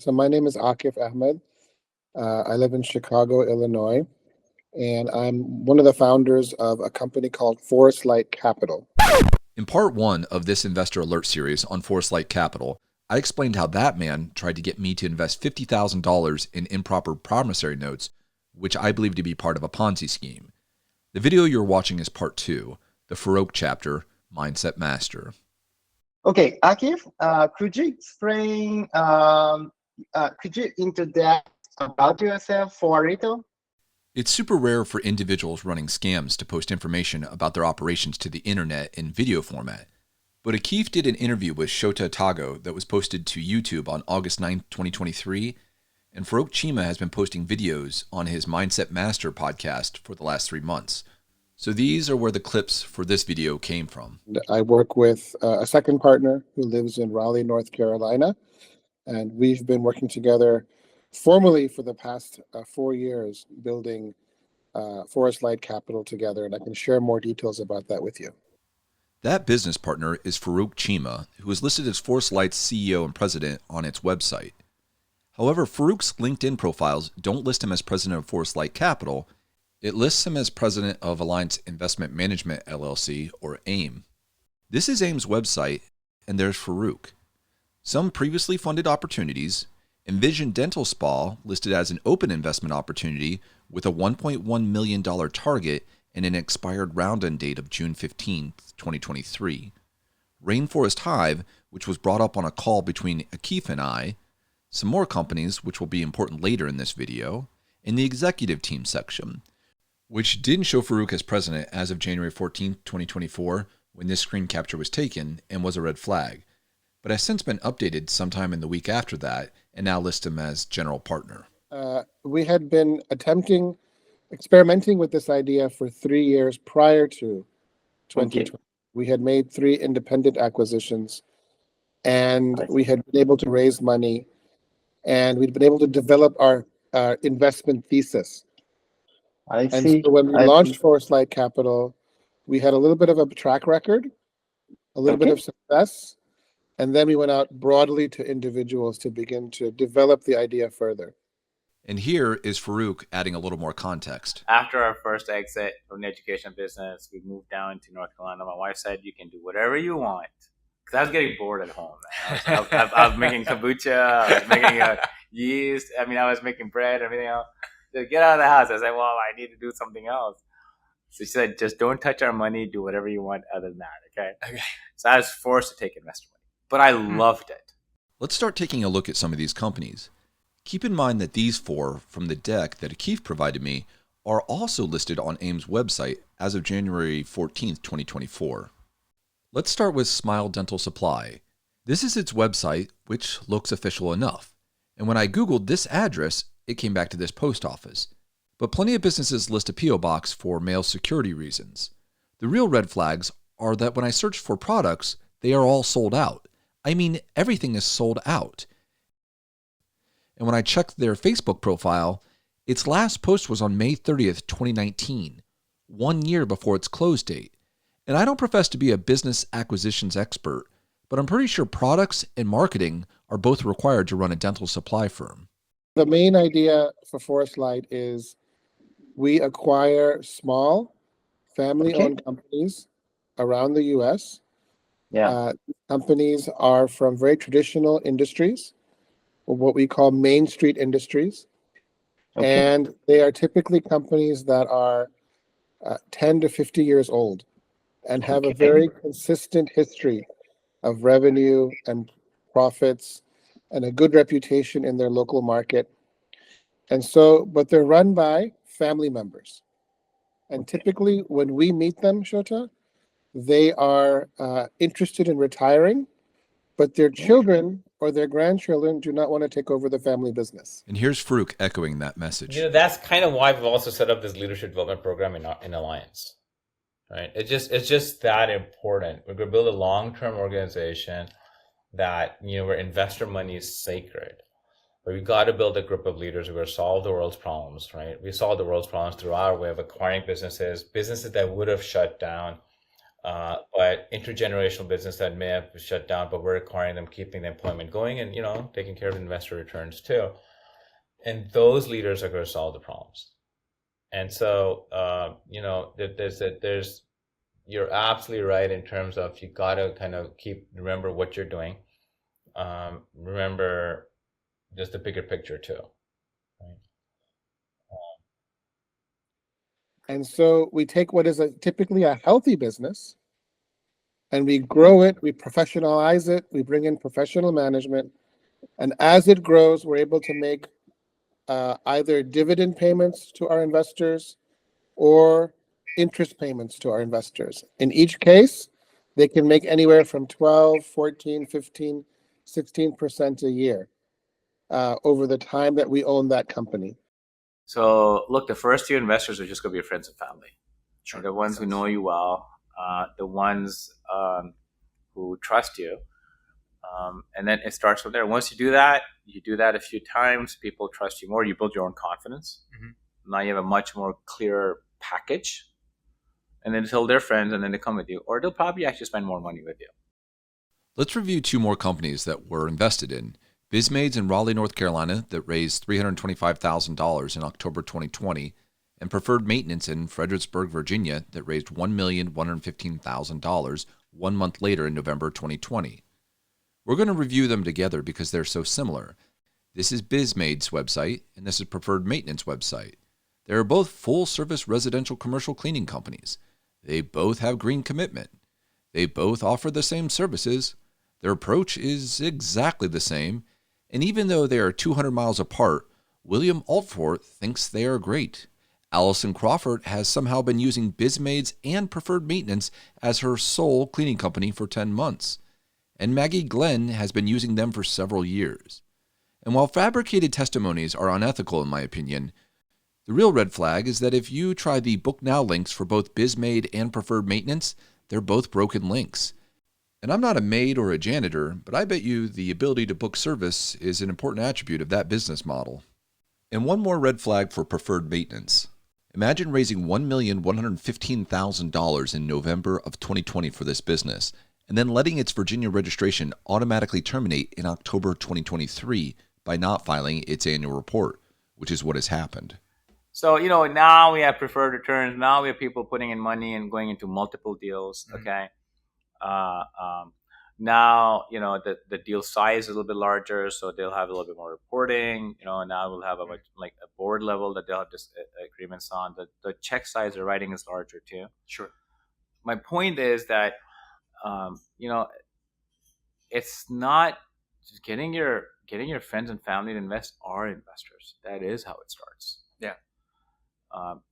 So my name is Akif Ahmed. I live in Chicago, Illinois, and I'm one of the founders of a company called Forest Light Capital. In part one of this Investor Alert series on Forest Light Capital, I explained how that man tried to get me to invest $50,000 in improper promissory notes, which I believe to be part of a Ponzi scheme. The video you're watching is part two, the Farooq Chapter, Mindset Master. Okay, Akif, could you explain, could you introduce about yourself for a little? It's super rare for individuals running scams to post information about their operations to the internet in video format. But Akif did an interview with Shota Tago that was posted to YouTube on August 9, 2023, and Farooq Cheema has been posting videos on his Mindset Master podcast for the last 3 months. So these are where the clips for this video came from. I work with a second partner who lives in Raleigh, North Carolina, and we've been working together formally for the past 4 years building Forest Light Capital together, and I can share more details about that with you. That business partner is Farooq Cheema, who is listed as Forest Light's CEO and president on its website. However, Farooq's LinkedIn profiles don't list him as president of Forest Light Capital. It lists him as president of Alliance Investment Management LLC, or AIM. This is AIM's website, and there's Farooq. Some previously funded opportunities: Envision Dental Spa listed as an open investment opportunity with a $1.1 million target and an expired round-end date of June 15, 2023. Rainforest Hive, which was brought up on a call between Akif and I, some more companies, which will be important later in this video, and the executive team section, which didn't show Farooq as president as of January 14, 2024, when this screen capture was taken, and was a red flag, but has since been updated sometime in the week after that, and now lists him as general partner. We had been experimenting with this idea for 3 years prior to 2020. Okay. We had made 3 independent acquisitions, and we had been able to raise money, and we'd been able to develop our investment thesis. I see. And so when we launched Forest Light Capital, we had a little bit of a track record, a little bit of success, and then we went out broadly to individuals to begin to develop the idea further. And here is Farooq adding a little more context. After our first exit from the education business, we moved down to North Carolina. My wife said, "You can do whatever you want." Because I was getting bored at home. I was making kombucha, I was making yeast. I was making bread, everything else. So get out of the house. I said, "Well, I need to do something else." So she said, "Just don't touch our money. Do whatever you want other than that." Okay. So I was forced to take investor money, but I loved it. Let's start taking a look at some of these companies. Keep in mind that these 4 from the deck that Akif provided me are also listed on AIM's website as of January 14th, 2024. Let's start with Smile Dental Supply. This is its website, which looks official enough. And when I Googled this address, it came back to this post office. But plenty of businesses list a P.O. box for mail security reasons. The real red flags are that when I search for products, they are all sold out. Everything is sold out. And when I checked their Facebook profile, its last post was on May 30th, 2019, 1 year before its close date. And I don't profess to be a business acquisitions expert, but I'm pretty sure products and marketing are both required to run a dental supply firm. The main idea for Forest Light is we acquire small family-owned companies around the U.S. Companies are from very traditional industries, what we call Main Street industries. And they are typically companies that are 10 to 50 years old and have a very consistent history of revenue and profits and a good reputation in their local market. And so, but they're run by family members. And typically when we meet them, Shota, they are interested in retiring, but their children or their grandchildren do not want to take over the family business. And here's Farooq echoing that message. That's kind of why we've also set up this leadership development program in Alliance, right? It's just that important. We're going to build a long-term organization that, where investor money is sacred. But we've got to build a group of leaders who are going to solve the world's problems, right? We solve the world's problems through our way of acquiring businesses that would have shut down but intergenerational business that may have shut down, but we're acquiring them, keeping the employment going, and taking care of investor returns too. And those leaders are going to solve the problems. And so there's you're absolutely right in terms of you got to kind of remember what you're doing. Remember just the bigger picture too. Right? And so we take what is typically a healthy business and we grow it, we professionalize it, we bring in professional management. And as it grows, we're able to make either dividend payments to our investors or interest payments to our investors. In each case, they can make anywhere from 12, 14, 15, 16% a year over the time that we own that company. So look, the first few investors are just going to be your friends and family. Sure. The ones who know you well, the ones who trust you. And then it starts from there. Once you do that a few times, people trust you more. You build your own confidence. Mm-hmm. Now you have a much more clear package. And then tell their friends, and then they come with you. Or they'll probably actually spend more money with you. Let's review two more companies that we're invested in. Maids in Raleigh, North Carolina, that raised $325,000 in October 2020, and Preferred Maintenance in Fredericksburg, Virginia, that raised $1,115,000 1 month later in November 2020. We're going to review them together because they're so similar. This is Maids' website, and this is Preferred Maintenance website. They are both full-service residential commercial cleaning companies. They both have green commitment. They both offer the same services. Their approach is exactly the same. And even though they are 200 miles apart, William Altfort thinks they are great. Allison Crawford has somehow been using Maids and Preferred Maintenance as her sole cleaning company for 10 months. And Maggie Glenn has been using them for several years. And while fabricated testimonies are unethical in my opinion, the real red flag is that if you try the Book Now links for both Maid and Preferred Maintenance, they're both broken links. And I'm not a maid or a janitor, but I bet you the ability to book service is an important attribute of that business model. And one more red flag for Preferred Maintenance. Imagine raising $1,115,000 in November of 2020 for this business, and then letting its Virginia registration automatically terminate in October 2023 by not filing its annual report, which is what has happened. So, now we have preferred returns. Now we have people putting in money and going into multiple deals. Okay. Now, the deal size is a little bit larger, so they'll have a little bit more reporting. Now we'll have a board level that they'll have agreements on. The check size they're writing is larger too. Sure. My point is that, it's not just getting your friends and family to invest are investors. That is how it starts. Yeah.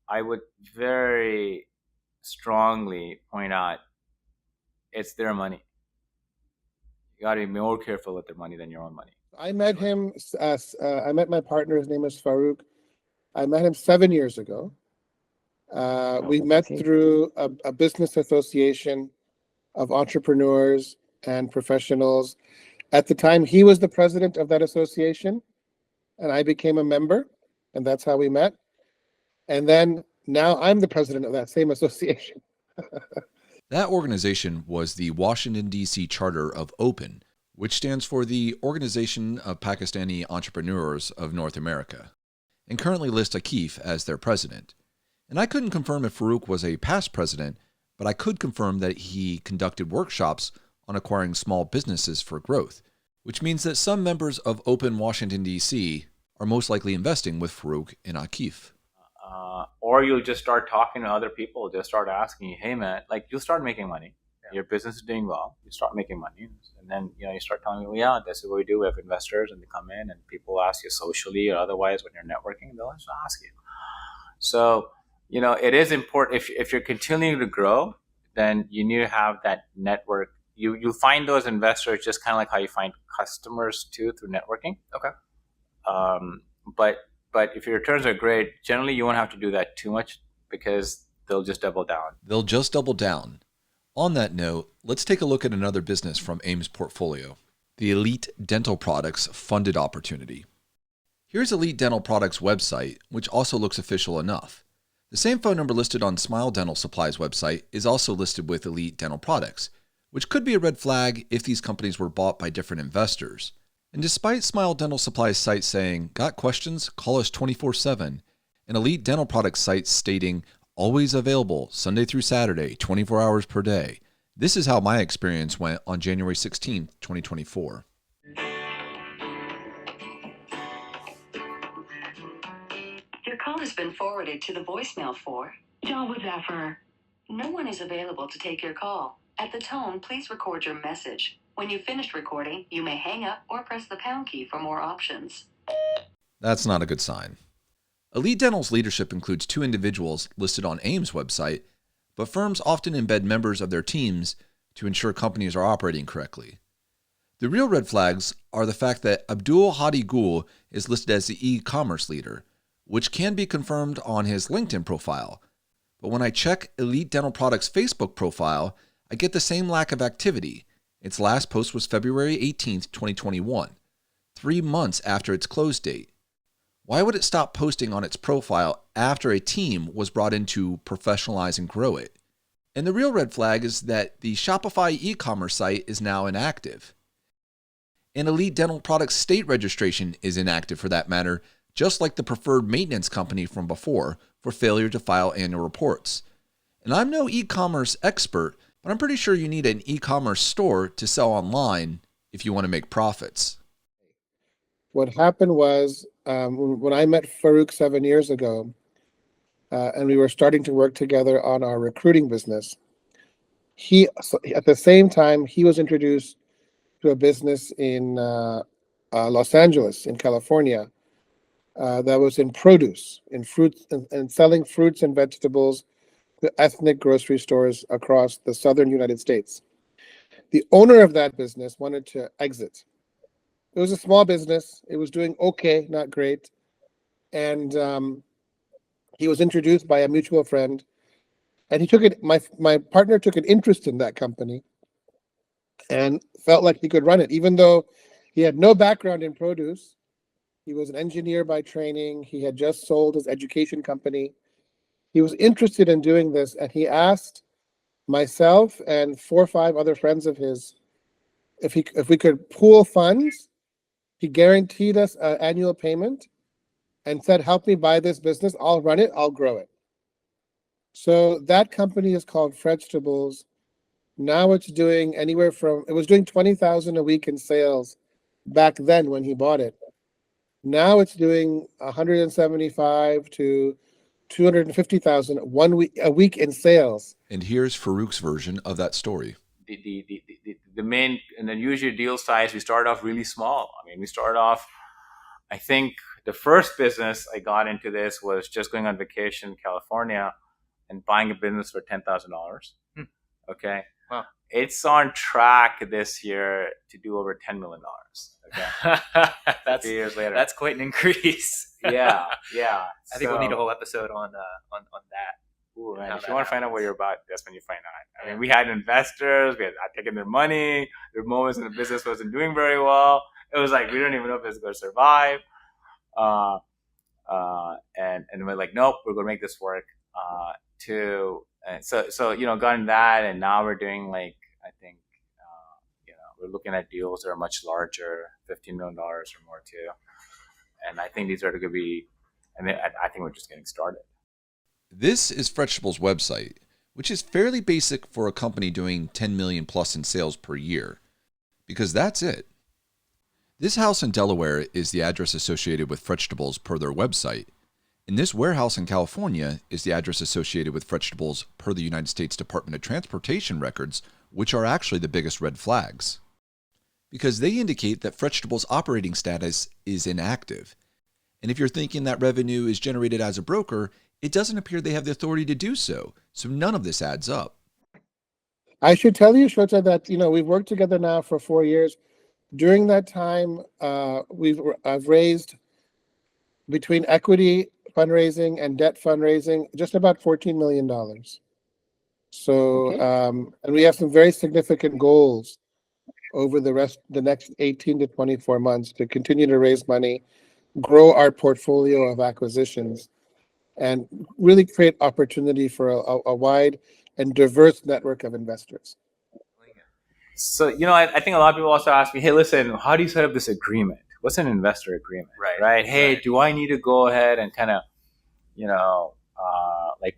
I would very strongly point out it's their money. You got to be more careful with their money than your own money. I met him. I met my partner. His name is Farooq. I met him 7 years ago. We met through a business association of entrepreneurs and professionals. At the time, he was the president of that association, and I became a member, and that's how we met. And then now I'm the president of that same association. That organization was the Washington, D.C. charter of OPEN, which stands for the Organization of Pakistani Entrepreneurs of North America, and currently lists Akif as their president. And I couldn't confirm if Farooq was a past president, but I could confirm that he conducted workshops on acquiring small businesses for growth, which means that some members of OPEN Washington, D.C. are most likely investing with Farooq and Akif. Or you'll just start talking to other people, just start asking, hey man, you'll start making money. Yeah. Your business is doing well. You start making money. And then, you start telling people, yeah, this is what we do. We have investors and they come in and people ask you socially or otherwise when you're networking, they'll just ask you. So, it is important. If you're continuing to grow, then you need to have that network. You'll find those investors just kind of like how you find customers too through networking. Okay. But if your returns are great, generally you won't have to do that too much because they'll just double down. They'll just double down. On that note, let's take a look at another business from AIM's portfolio, the Elite Dental Products Funded Opportunity. Here's Elite Dental Products' website, which also looks official enough. The same phone number listed on Smile Dental Supply's website is also listed with Elite Dental Products, which could be a red flag if these companies were bought by different investors. And despite Smile Dental Supply's site saying, "Got questions? Call us 24/7," and Elite Dental Products site stating, "Always available Sunday through Saturday, 24 hours per day," this is how my experience went on January 16th, 2024. Your call has been forwarded to the voicemail for John Woodaffer. No one is available to take your call. At the tone, please record your message. When you've finished recording, you may hang up or press the pound key for more options. That's not a good sign. Elite Dental's leadership includes 2 individuals listed on AIM's website, but firms often embed members of their teams to ensure companies are operating correctly. The real red flags are the fact that Abdul Hadi Gul is listed as the e-commerce leader, which can be confirmed on his LinkedIn profile. But when I check Elite Dental Products' Facebook profile, I get the same lack of activity. Its last post was February 18th, 2021, 3 months after its close date. Why would it stop posting on its profile after a team was brought in to professionalize and grow it? And the real red flag is that the Shopify e-commerce site is now inactive. And Elite Dental Products' state registration is inactive for that matter, just like the preferred maintenance company from before, for failure to file annual reports. And I'm no e-commerce expert, but I'm pretty sure you need an e-commerce store to sell online if you want to make profits. What happened was when I met Farooq 7 years ago, and we were starting to work together on our recruiting business, at the same time, he was introduced to a business in Los Angeles, in California, that was in produce, in fruits, and selling fruits and vegetables to ethnic grocery stores across the southern United States. The owner of that business wanted to exit. It was a small business. It was doing okay, not great. And he was introduced by a mutual friend. And he took it, my partner took an interest in that company and felt like he could run it, even though he had no background in produce. He was an engineer by training. He had just sold his education company. He was interested in doing this, and he asked myself and 4 or 5 other friends of his if we could pool funds. He guaranteed us an annual payment and said, "Help me buy this business. I'll run it. I'll grow it." So that company is called Frables. Now it's doing anywhere from, it was doing $20,000 a week in sales back then when he bought it. Now it's doing 175 to 250,000 a week in sales. And here's Farooq's version of that story. The main and unusual deal size, we started off really small. I mean, we started off, I think the first business I got into this was just going on vacation in California and buying a business for $10,000. Okay. Wow. It's on track this year to do over $10 million. Okay. That's 3 years later. That's quite an increase. Yeah. I think we'll need a whole episode on that. Ooh, man, how if that you want to find out happens. what you're about, that's when you find out. I mean, we had investors, we had taken their money. There were moments when the business wasn't doing very well. It was like we don't even know if it's going to survive. And we're like, nope, we're going to make this work. So got in that, and now we're doing like, I think, we're looking at deals that are much larger, $15 million or more too. And I think these are going to be, and I think we're just getting started. This is Frables' website, which is fairly basic for a company doing 10 million plus in sales per year, because that's it. This house in Delaware is the address associated with Frables per their website, and this warehouse in California is the address associated with Frables per the United States Department of Transportation records, which are actually the biggest red flags, because they indicate that Frables' operating status is inactive. And if you're thinking that revenue is generated as a broker, it doesn't appear they have the authority to do so. So none of this adds up. I should tell you, Shweta, that we've worked together now for 4 years. During that time, I've raised, between equity fundraising and debt fundraising, just about $14 million. So, Okay. and we have some very significant goals over the next 18 to 24 months to continue to raise money, grow our portfolio of acquisitions. and really create opportunity for a wide and diverse network of investors. So, I think a lot of people also ask me, hey, listen, how do you set up this agreement? What's an investor agreement? Right? Hey, do I need to go ahead and kind of,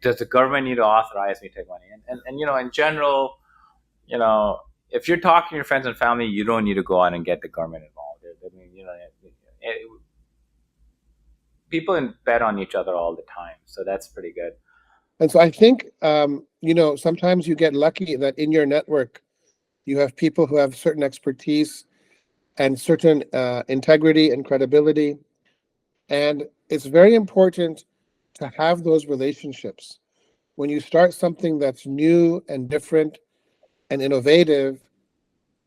does the government need to authorize me to take money? And in general, if you're talking to your friends and family, you don't need to go out and get the government involved. I mean, people bet on each other all the time. So that's pretty good. And so I think, sometimes you get lucky that in your network, you have people who have certain expertise and certain integrity and credibility. And it's very important to have those relationships. When you start something that's new and different and innovative,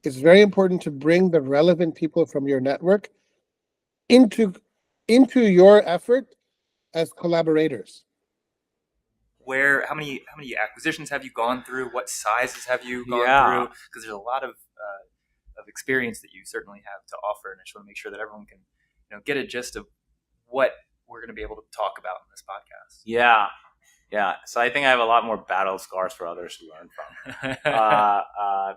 it's very important to bring the relevant people from your network into your effort as collaborators. How many acquisitions have you gone through? What sizes have you gone through? Because there's a lot of experience that you certainly have to offer, and I just want to make sure that everyone can get a gist of what we're going to be able to talk about in this podcast. Yeah. So I think I have a lot more battle scars for others to learn from.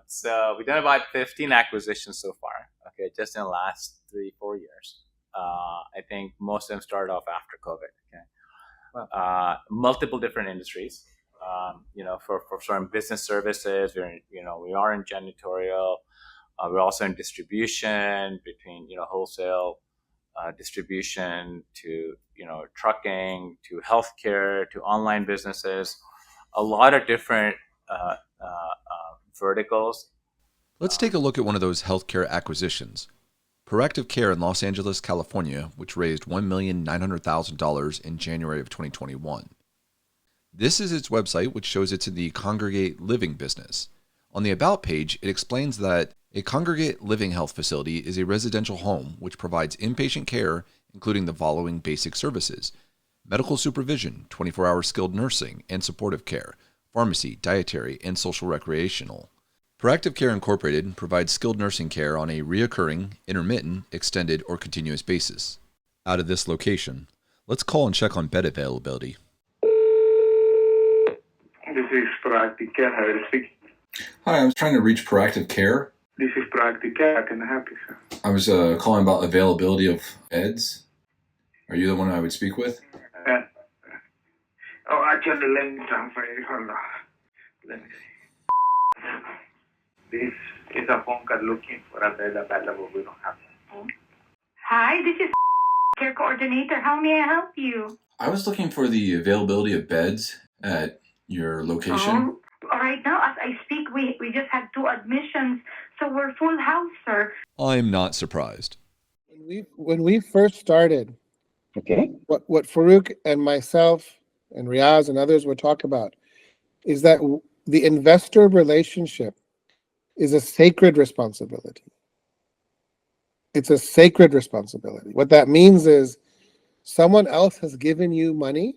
So we've done about 15 acquisitions so far. Okay, just in the last 3-4 years. I think most of them started off after COVID. Okay. Wow. Multiple different industries. For certain business services, we are in janitorial. We're also in distribution between wholesale, distribution to trucking to healthcare to online businesses, a lot of different verticals. Let's take a look at one of those healthcare acquisitions. Proactive Care in Los Angeles, California, which raised $1,900,000 in January of 2021. This is its website, which shows it's in the congregate living business. On the About page, it explains that a congregate living health facility is a residential home which provides inpatient care, including the following basic services: medical supervision, 24-hour skilled nursing and supportive care, pharmacy, dietary, and social recreational. Proactive Care Incorporated provides skilled nursing care on a reoccurring, intermittent, extended, or continuous basis. Out of this location, let's call and check on bed availability. This is Proactive Care. How are you speaking? Hi, I was trying to reach Proactive Care. This is Proactive Care. How can I help you, sir? I was calling about availability of beds. Are you the one I would speak with? Actually, let me transfer you. Hold on. Let me see. This is a phone call looking for a bed available. We don't have that. Hi, this is Care Coordinator. How may I help you? I was looking for the availability of beds at your location. Right now, as I speak, we just had 2 admissions, so we're full house, sir. I'm not surprised. When we first started, Okay. What Farooq and myself and Riaz and others would talk about is that the investor relationship is a sacred responsibility. It's a sacred responsibility. What that means is someone else has given you money,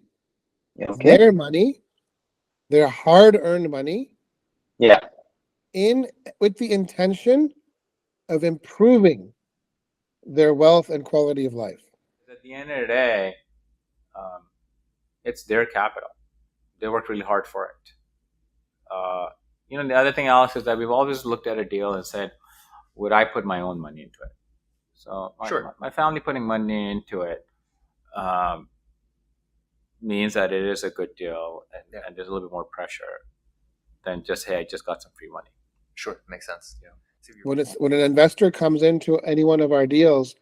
their money, their hard-earned money, with the intention of improving their wealth and quality of life. At the end of the day, it's their capital. They worked really hard for it. The other thing, Alex, is that we've always looked at a deal and said, would I put my own money into it? So my family putting money into it means that it is a good deal, and there's a little bit more pressure than just, hey, I just got some free money. Sure, makes sense. Yeah. When an investor comes into any one of our deals,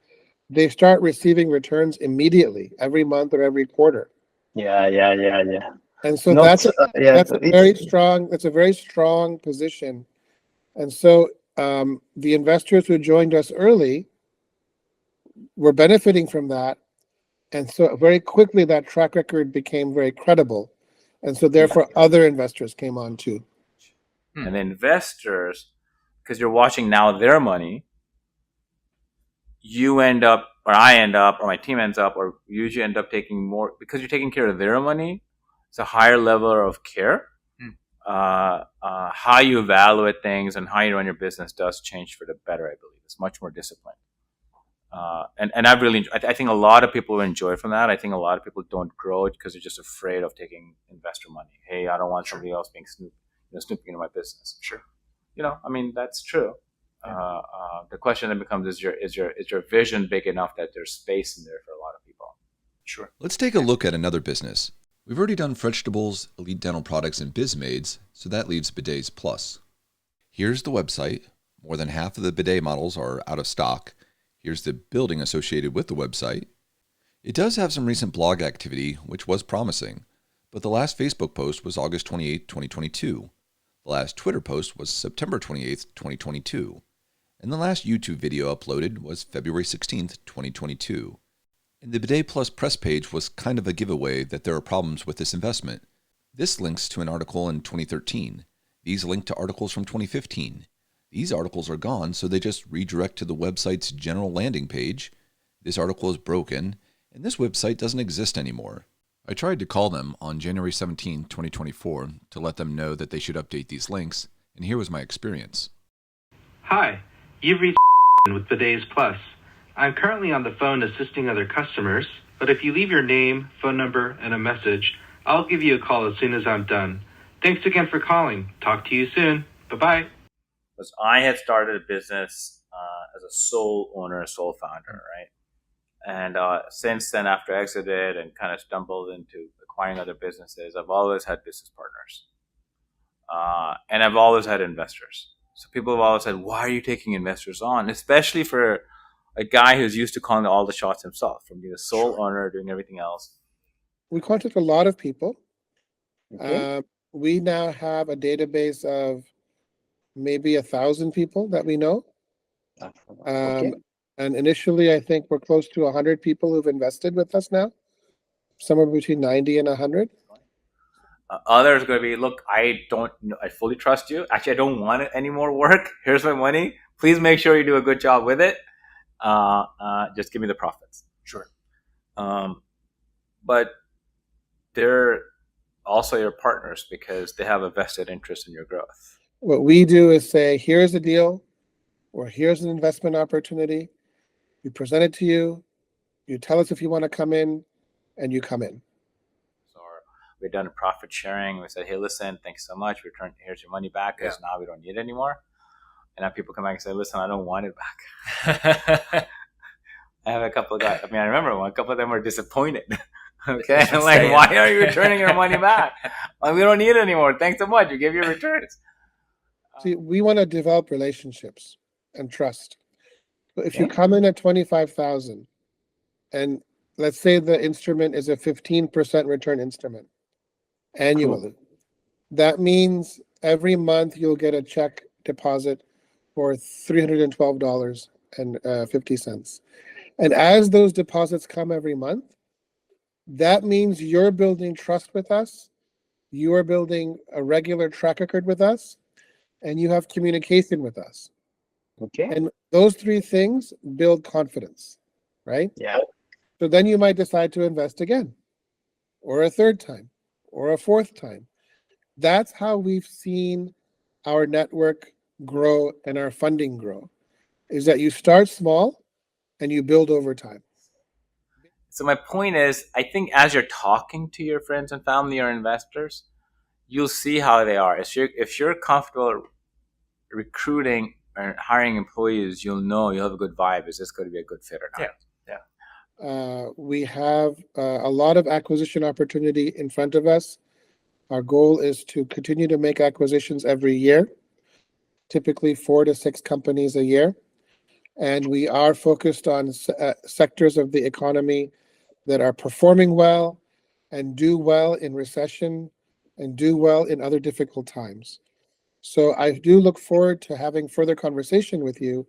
they start receiving returns immediately, every month or every quarter. Yeah. And so that's a very strong. That's a very strong position. And so the investors who joined us early were benefiting from that, and so very quickly that track record became very credible, and so therefore other investors came on too. And the investors, because you're watching now their money, you end up, or I end up, or my team ends up, or you usually end up taking more, because you're taking care of their money. It's a higher level of care. How you evaluate things and how you run your business does change for the better, I believe. It's much more disciplined. And I've really, I think a lot of people enjoy from that. I think a lot of people don't grow it because they're just afraid of taking investor money. Hey, I don't want somebody else being snooping into my business. Sure. I mean, that's true. The question then becomes: is your vision big enough that there's space in there for a lot of people? Sure. Let's take a look at another business. We've already done vegetables, elite dental products, and Maids, so that leaves bidets plus. Here's the website. More than half of the bidet models are out of stock. Here's the building associated with the website. It does have some recent blog activity, which was promising, but the last Facebook post was August 28, 2022. The last Twitter post was September 28, 2022. And the last YouTube video uploaded was February 16, 2022. And the Bidet Plus press page was kind of a giveaway that there are problems with this investment. This links to an article in 2013. These link to articles from 2015. These articles are gone, so they just redirect to the website's general landing page. This article is broken, and this website doesn't exist anymore. I tried to call them on January 17, 2024, to let them know that they should update these links, and here was my experience. Hi, you've reached with Bidets Plus. I'm currently on the phone assisting other customers, but if you leave your name, phone number, and a message, I'll give you a call as soon as I'm done. Thanks again for calling. Talk to you soon. Bye-bye. Because I had started a business as a sole owner, sole founder, right? And since then, after I exited and kind of stumbled into acquiring other businesses, I've always had business partners. And I've always had investors. So people have always said, why are you taking investors on? Especially for a guy who's used to calling all the shots himself, from being a sole owner, doing everything else. We contact a lot of people. Okay. We now have a database of maybe 1,000 people that we know. Okay. And initially, I think we're close to 100 people who've invested with us now, somewhere between 90 and 100. Others are going to be, look, I fully trust you. Actually, I don't want any more work. Here's my money. Please make sure you do a good job with it. Just give me the profits. Sure. But they're also your partners because they have a vested interest in your growth. What we do is say, here's a deal, or here's an investment opportunity. We present it to you. You tell us if you want to come in, and you come in. So we've done a profit sharing. We said, hey, listen, thanks so much. Here's your money back because now we don't need it anymore. And now people come back and say, listen, I don't want it back. I have a couple of guys. I mean, I remember a couple of them were disappointed. Okay. I'm like, why are you returning your money back? Like, we don't need it anymore. Thanks so much. You gave your returns. See, we want to develop relationships and trust. So if you come in at 25,000, and let's say the instrument is a 15% return instrument annually, that means every month you'll get a check deposit for $312.50. And as those deposits come every month, that means you're building trust with us, you are building a regular track record with us, and you have communication with us. Okay. And those three things build confidence, right? Yeah. So then you might decide to invest again, or a third time, or a fourth time. That's how we've seen our network grow and our funding grow, is that you start small and you build over time. So my point is, I think as you're talking to your friends and family or investors, you'll see how they are. If you're comfortable recruiting or hiring employees, you'll know you'll have a good vibe. Is this going to be a good fit or not? Yeah. We have a lot of acquisition opportunity in front of us. Our goal is to continue to make acquisitions every year, typically 4 to 6 companies a year. And we are focused on sectors of the economy that are performing well and do well in recession and do well in other difficult times. So I do look forward to having further conversation with you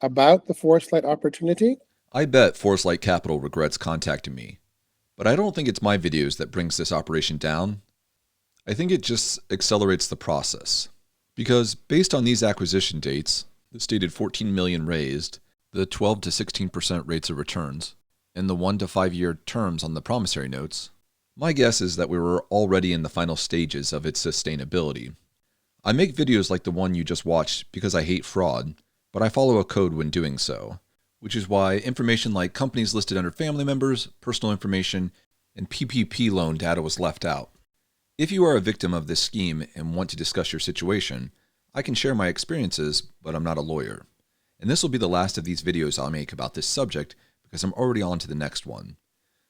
about the Forest Light opportunity. I bet Forest Light Capital regrets contacting me, but I don't think it's my videos that brings this operation down. I think it just accelerates the process. Because based on these acquisition dates, the stated $14 million raised, the 12 to 16% rates of returns, and the 1 to 5 year terms on the promissory notes, my guess is that we were already in the final stages of its sustainability. I make videos like the one you just watched because I hate fraud, but I follow a code when doing so. which is why information like companies listed under family members, personal information, and PPP loan data was left out. If you are a victim of this scheme and want to discuss your situation, I can share my experiences, but I'm not a lawyer. And this will be the last of these videos I'll make about this subject because I'm already on to the next one.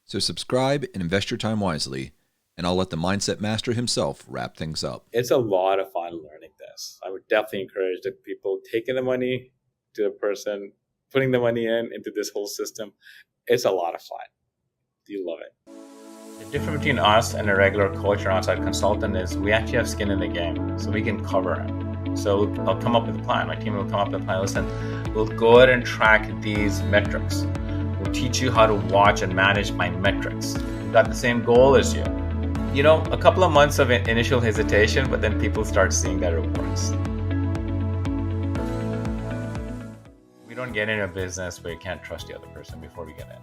So subscribe and invest your time wisely, and I'll let the mindset master himself wrap things up. It's a lot of fun learning this. I would definitely encourage the people taking the money to the person, putting the money into this whole system. It's a lot of fun. You love it. The difference between us and a regular coach or outside consultant is we actually have skin in the game, so we can cover it. So I'll come up with a plan. My team will come up with a plan. Listen, we'll go ahead and track these metrics. We'll teach you how to watch and manage my metrics. We've got the same goal as you. You know, a couple of months of initial hesitation, but then people start seeing that it works. We don't get into a business where you can't trust the other person before we get in.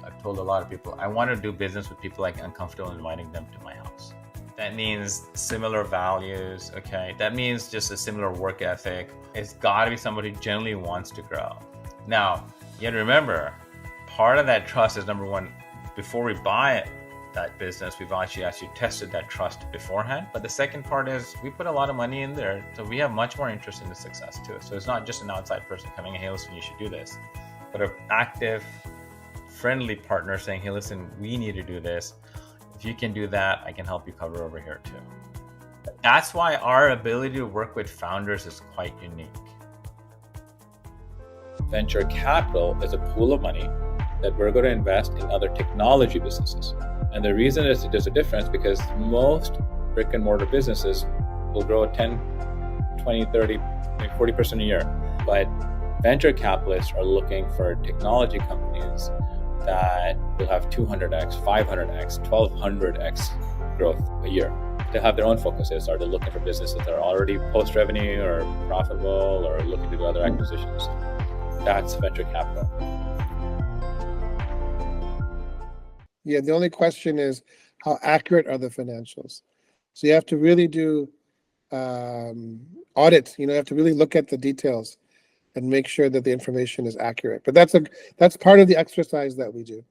I've told a lot of people, I want to do business with people I'm comfortable inviting them to my house. That means similar values, okay? That means just a similar work ethic. It's got to be somebody who generally wants to grow. Now, you got to remember, part of that trust is number one, before we buy that business, we've actually tested that trust beforehand. But the second part is we put a lot of money in there, so we have much more interest in the success too. So it's not just an outside person coming in, hey, listen, you should do this, but an active, friendly partner saying, hey, listen, we need to do this. If you can do that, I can help you cover over here too. That's why our ability to work with founders is quite unique. Venture capital is a pool of money that we're going to invest in other technology businesses. And the reason is there's a difference because most brick and mortar businesses will grow 10, 20, 30, maybe 40% a year. But venture capitalists are looking for technology companies that will have 200x, 500x, 1200x growth a year. They have their own focuses. Are they looking for businesses that are already post-revenue or profitable or looking to do other acquisitions? That's venture capital. Yeah, the only question is how accurate are the financials? So you have to really do audits. You have to really look at the details and make sure that the information is accurate. But that's part of the exercise that we do.